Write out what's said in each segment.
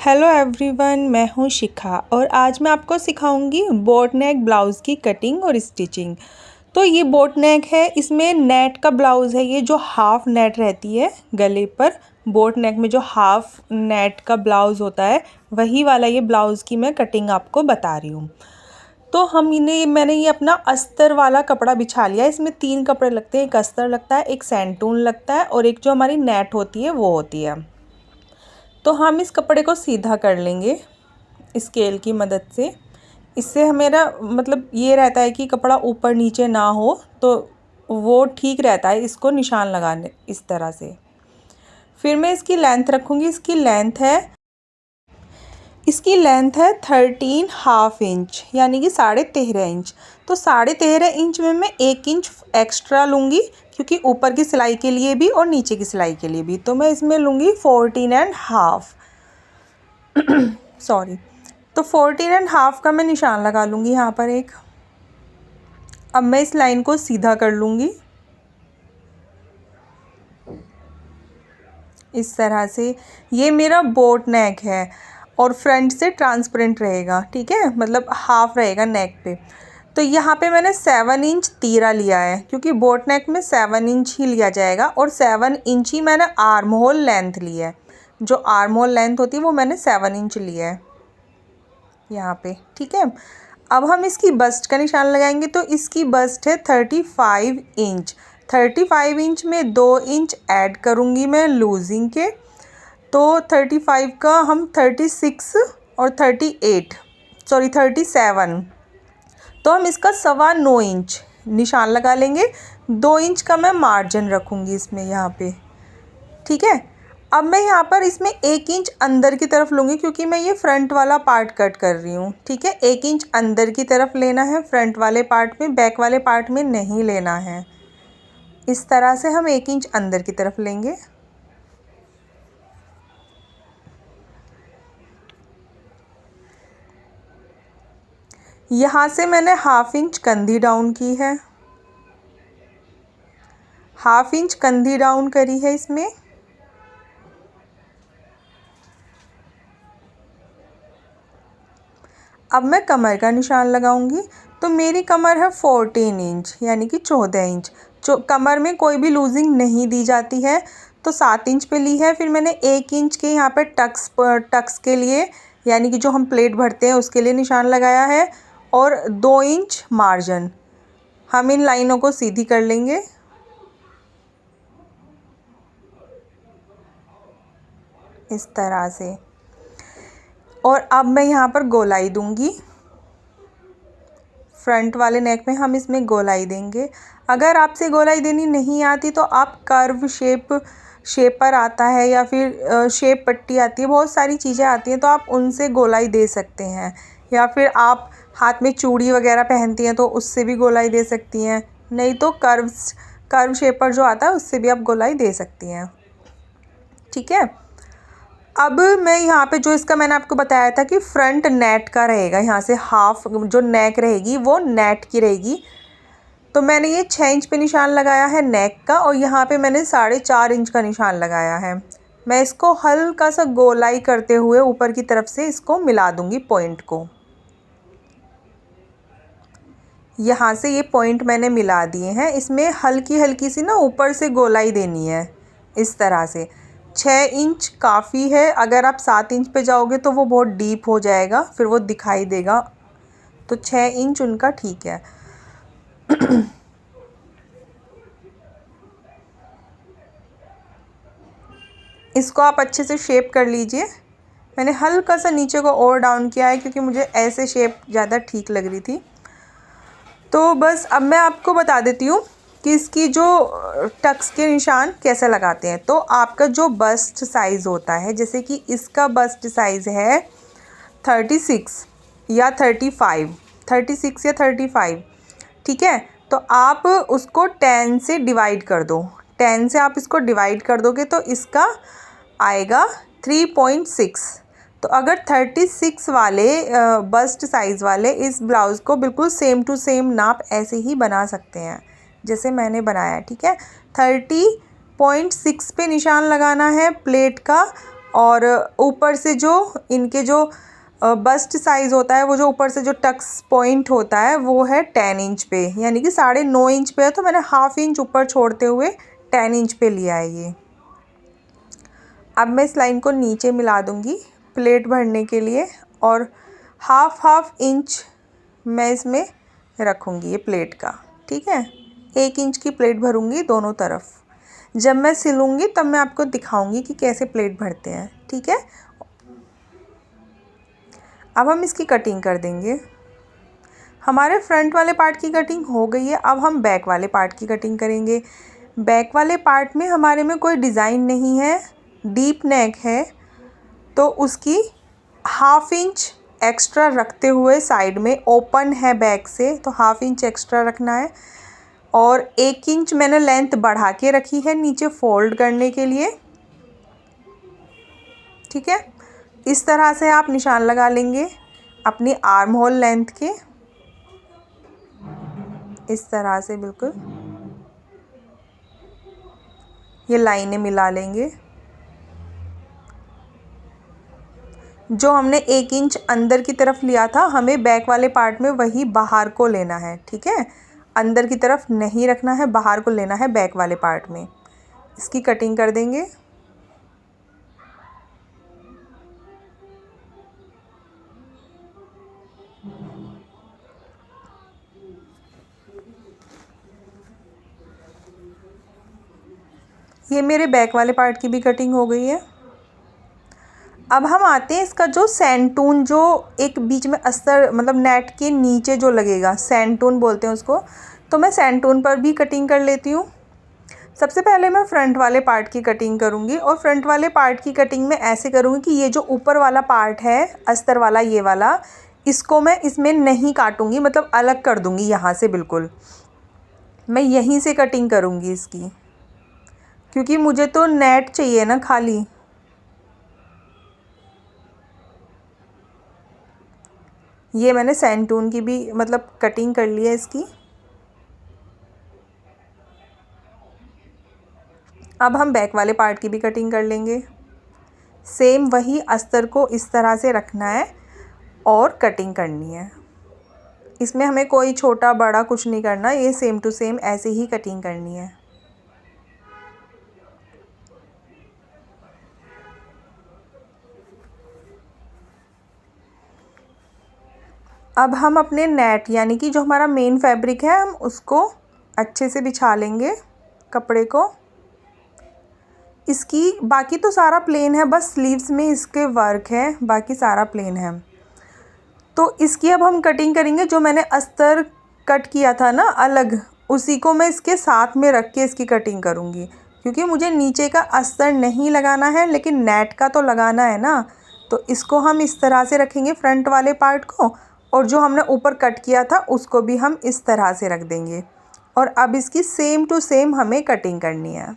Hello everyone, मैं हूँ शिखा और आज मैं आपको सिखाऊंगी बोट नेक ब्लाउज़ की कटिंग और स्टिचिंग। तो ये बोट नेक है, इसमें नेट का ब्लाउज़ है। ये जो हाफ नेट रहती है गले पर, बोट नेक में जो हाफ नेट का ब्लाउज़ होता है वही वाला ये ब्लाउज़ की मैं कटिंग आपको बता रही हूँ। तो मैंने ये अपना अस्तर वाला कपड़ा बिछा लिया। इसमें 3 कपड़े लगते हैं, एक अस्तर लगता है, एक सेंटून लगता है और एक जो हमारी नेट होती है वो होती है। तो हम इस कपड़े को सीधा कर लेंगे स्केल की मदद से। इससे हमारा मतलब ये रहता है कि कपड़ा ऊपर नीचे ना हो, तो वो ठीक रहता है इसको निशान लगाने इस तरह से। फिर मैं इसकी लेंथ रखूँगी। इसकी लेंथ है 13.5 इंच, यानी कि 13.5 इंच। तो 13.5 इंच में मैं 1 इंच एक्स्ट्रा लूँगी, क्योंकि ऊपर की सिलाई के लिए भी और नीचे की सिलाई के लिए भी। तो मैं इसमें लूँगी 14.5 सॉरी। तो 14.5 का मैं निशान लगा लूँगी यहाँ पर एक। अब मैं इस लाइन को सीधा कर लूँगी इस तरह से। ये मेरा बोट नेक है और फ्रंट से ट्रांसपेरेंट रहेगा, ठीक है, मतलब हाफ रहेगा नेक पे। तो यहाँ पे मैंने 7 इंच तीरा लिया है, क्योंकि बोट नेक में 7 इंच ही लिया जाएगा और 7 इंच ही मैंने आर्म होल लेंथ लिया है। जो आर्म होल लेंथ होती है वो मैंने 7 इंच लिया है यहाँ पे, ठीक है। अब हम इसकी बस्ट का निशान लगाएंगे। तो इसकी बस्ट है 35 इंच। 35 इंच में 2 इंच ऐड करूँगी मैं लूजिंग के। तो 35 का हम 36 और 37, तो हम इसका 9.25 इंच निशान लगा लेंगे। 2 इंच का मैं मार्जिन रखूँगी इसमें यहाँ पे, ठीक है। अब मैं यहाँ पर इसमें 1 इंच अंदर की तरफ लूँगी, क्योंकि मैं ये फ्रंट वाला पार्ट कट कर रही हूँ, ठीक है। 1 इंच अंदर की तरफ लेना है फ्रंट वाले पार्ट में, बैक वाले पार्ट में नहीं लेना है। इस तरह से हम 1 इंच अंदर की तरफ लेंगे। यहाँ से मैंने 1/2 इंच कंधी डाउन की है, 1/2 इंच कंधी डाउन करी है इसमें। अब मैं कमर का निशान लगाऊंगी। तो मेरी कमर है 14 इंच, यानी कि 14 इंच। कमर में कोई भी लूजिंग नहीं दी जाती है, तो 7 इंच पे ली है। फिर मैंने 1 इंच के यहाँ पे टक्स के लिए, यानी कि जो हम प्लेट भरते हैं उसके लिए निशान लगाया है, और 2 इंच मार्जिन। हम इन लाइनों को सीधी कर लेंगे इस तरह से। और अब मैं यहाँ पर गोलाई दूंगी। फ्रंट वाले नेक में हम इसमें गोलाई देंगे। अगर आपसे गोलाई देनी नहीं आती तो आप कर्व शेपर आता है, या फिर शेप पट्टी आती है, बहुत सारी चीज़ें आती हैं, तो आप उनसे गोलाई दे सकते हैं। या फिर आप हाथ में चूड़ी वगैरह पहनती हैं तो उससे भी गोलाई दे सकती हैं। नहीं तो कर्व शेपर जो आता है उससे भी आप गोलाई दे सकती हैं, ठीक है। अब मैं यहाँ पे जो इसका मैंने आपको बताया था कि फ्रंट नेट का रहेगा, यहाँ से हाफ जो नेक रहेगी वो नेट की रहेगी। तो मैंने ये 6 इंच पे निशान लगाया है नेक का, और यहाँ पे मैंने 4.5 इंच का निशान लगाया है। मैं इसको हल्का सा गोलाई करते हुए ऊपर की तरफ से इसको मिला दूँगी पॉइंट को। यहाँ से ये पॉइंट मैंने मिला दिए हैं। इसमें हल्की हल्की सी ना ऊपर से गोलाई देनी है इस तरह से। 6 इंच काफ़ी है। अगर आप 7 इंच पे जाओगे तो वो बहुत डीप हो जाएगा, फिर वो दिखाई देगा। तो 6 इंच उनका ठीक है। इसको आप अच्छे से शेप कर लीजिए। मैंने हल्का सा नीचे को और डाउन किया है, क्योंकि मुझे ऐसे शेप ज़्यादा ठीक लग रही थी। तो बस अब मैं आपको बता देती हूँ कि इसकी जो टक्स के निशान कैसे लगाते हैं। तो आपका जो बस्ट साइज़ होता है, जैसे कि इसका बस्ट साइज़ है 36 या 35, ठीक है। तो आप उसको 10 से डिवाइड कर दो। 10 से आप इसको डिवाइड कर दोगे तो इसका आएगा 3.6। तो अगर 36 वाले बस्ट साइज़ वाले इस ब्लाउज़ को बिल्कुल सेम टू सेम नाप ऐसे ही बना सकते हैं जैसे मैंने बनाया, ठीक है। 30.6 पे निशान लगाना है प्लेट का, और ऊपर से जो इनके जो बस्ट साइज़ होता है, वो जो ऊपर से जो टक्स पॉइंट होता है वो है 10 इंच पे, यानी कि 9.5 इंच पे है, तो मैंने हाफ इंच ऊपर छोड़ते हुए 10 इंच पे लिया है ये। अब मैं इस लाइन को नीचे मिला दूंगी प्लेट भरने के लिए, और हाफ इंच मैं इसमें रखूँगी ये प्लेट का, ठीक है। 1 इंच की प्लेट भरूँगी दोनों तरफ। जब मैं सिलूँगी तब मैं आपको दिखाऊँगी कि कैसे प्लेट भरते हैं, ठीक है। अब हम इसकी कटिंग कर देंगे। हमारे फ्रंट वाले पार्ट की कटिंग हो गई है, अब हम बैक वाले पार्ट की कटिंग करेंगे। बैक वाले पार्ट में हमारे में कोई डिज़ाइन नहीं है, डीप नेक है, तो उसकी हाफ इंच एक्स्ट्रा रखते हुए साइड में ओपन है बैक से, तो हाफ इंच एक्स्ट्रा रखना है। और 1 इंच मैंने लेंथ बढ़ा के रखी है नीचे फोल्ड करने के लिए, ठीक है। इस तरह से आप निशान लगा लेंगे अपनी आर्म होल लेंथ के, इस तरह से बिल्कुल ये लाइनें मिला लेंगे। जो हमने 1 इंच अंदर की तरफ लिया था, हमें बैक वाले पार्ट में वही बाहर को लेना है, ठीक है। अंदर की तरफ नहीं रखना है, बाहर को लेना है बैक वाले पार्ट में। इसकी कटिंग कर देंगे। ये मेरे बैक वाले पार्ट की भी कटिंग हो गई है। अब हम आते हैं इसका जो सैंटून, जो एक बीच में अस्तर मतलब नेट के नीचे जो लगेगा, सैंटून बोलते हैं उसको, तो मैं सैंटून पर भी कटिंग कर लेती हूँ। सबसे पहले मैं फ्रंट वाले पार्ट की कटिंग करूँगी, और फ्रंट वाले पार्ट की कटिंग में ऐसे करूँगी कि ये जो ऊपर वाला पार्ट है अस्तर वाला, ये वाला, इसको मैं इसमें नहीं काटूँगी, मतलब अलग कर दूँगी यहाँ से बिल्कुल। मैं यहीं से कटिंग करूँगी इसकी, क्योंकि मुझे तो नेट चाहिए ना खाली। ये मैंने सैंटून की भी मतलब कटिंग कर ली है इसकी। अब हम बैक वाले पार्ट की भी कटिंग कर लेंगे। सेम वही अस्तर को इस तरह से रखना है और कटिंग करनी है। इसमें हमें कोई छोटा बड़ा कुछ नहीं करना, ये सेम टू सेम ऐसे ही कटिंग करनी है। अब हम अपने नेट यानी कि जो हमारा मेन फैब्रिक है, हम उसको अच्छे से बिछा लेंगे कपड़े को। इसकी बाकी तो सारा प्लेन है, बस स्लीव्स में इसके वर्क है, बाकी सारा प्लेन है। तो इसकी अब हम कटिंग करेंगे। जो मैंने अस्तर कट किया था ना अलग, उसी को मैं इसके साथ में रख के इसकी कटिंग करूँगी, क्योंकि मुझे नीचे का अस्तर नहीं लगाना है, लेकिन नेट का तो लगाना है ना। तो इसको हम इस तरह से रखेंगे फ्रंट वाले पार्ट को, और जो हमने ऊपर कट किया था उसको भी हम इस तरह से रख देंगे। और अब इसकी सेम टू सेम हमें कटिंग करनी है।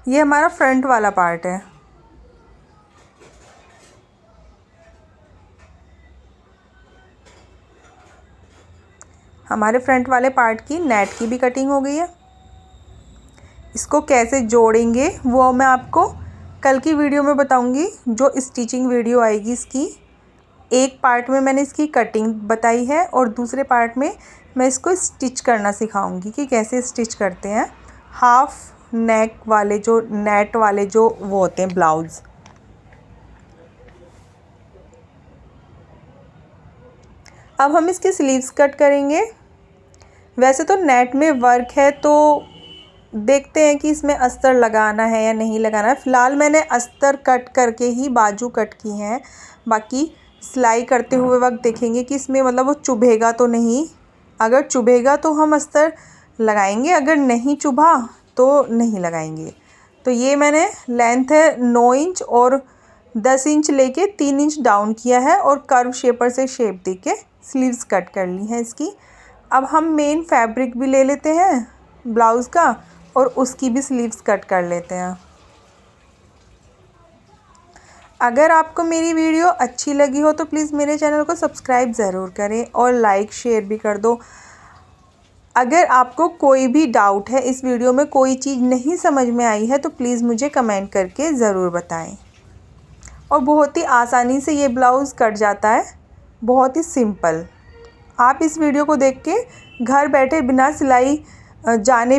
ये हमारा फ्रंट वाला पार्ट है। हमारे फ्रंट वाले पार्ट की नेट की भी कटिंग हो गई है। इसको कैसे जोड़ेंगे वो मैं आपको कल की वीडियो में बताऊंगी, जो स्टिचिंग वीडियो आएगी इसकी। एक पार्ट में मैंने इसकी कटिंग बताई है, और दूसरे पार्ट में मैं इसको स्टिच करना सिखाऊंगी कि कैसे स्टिच करते हैं। हाफ नेक वाले जो नेट वाले जो वो होते हैं ब्लाउज़। अब हम इसकी स्लीव्स कट करेंगे। वैसे तो नेट में वर्क है, तो देखते हैं कि इसमें अस्तर लगाना है या नहीं लगाना है। फ़िलहाल मैंने अस्तर कट करके ही बाजू कट की हैं, बाकी सिलाई करते हुए वक्त देखेंगे कि इसमें मतलब वो चुभेगा तो नहीं। अगर चुभेगा तो हम अस्तर लगाएंगे, अगर नहीं चुभा तो नहीं लगाएंगे। तो ये मैंने लेंथ है 9 इंच, और 10 इंच लेके 3 इंच डाउन किया है, और कर्व शेपर से शेप दे के स्लीव्स कट कर ली हैं इसकी। अब हम मेन फैब्रिक भी ले लेते हैं ब्लाउज़ का, और उसकी भी स्लीव्स कट कर लेते हैं। अगर आपको मेरी वीडियो अच्छी लगी हो तो प्लीज़ मेरे चैनल को सब्सक्राइब ज़रूर करें, और लाइक शेयर भी कर दो। अगर आपको कोई भी डाउट है, इस वीडियो में कोई चीज़ नहीं समझ में आई है तो प्लीज़ मुझे कमेंट करके ज़रूर बताएं। और बहुत ही आसानी से ये ब्लाउज़ कट जाता है, बहुत ही सिंपल। आप इस वीडियो को देख के घर बैठे बिना सिलाई जाने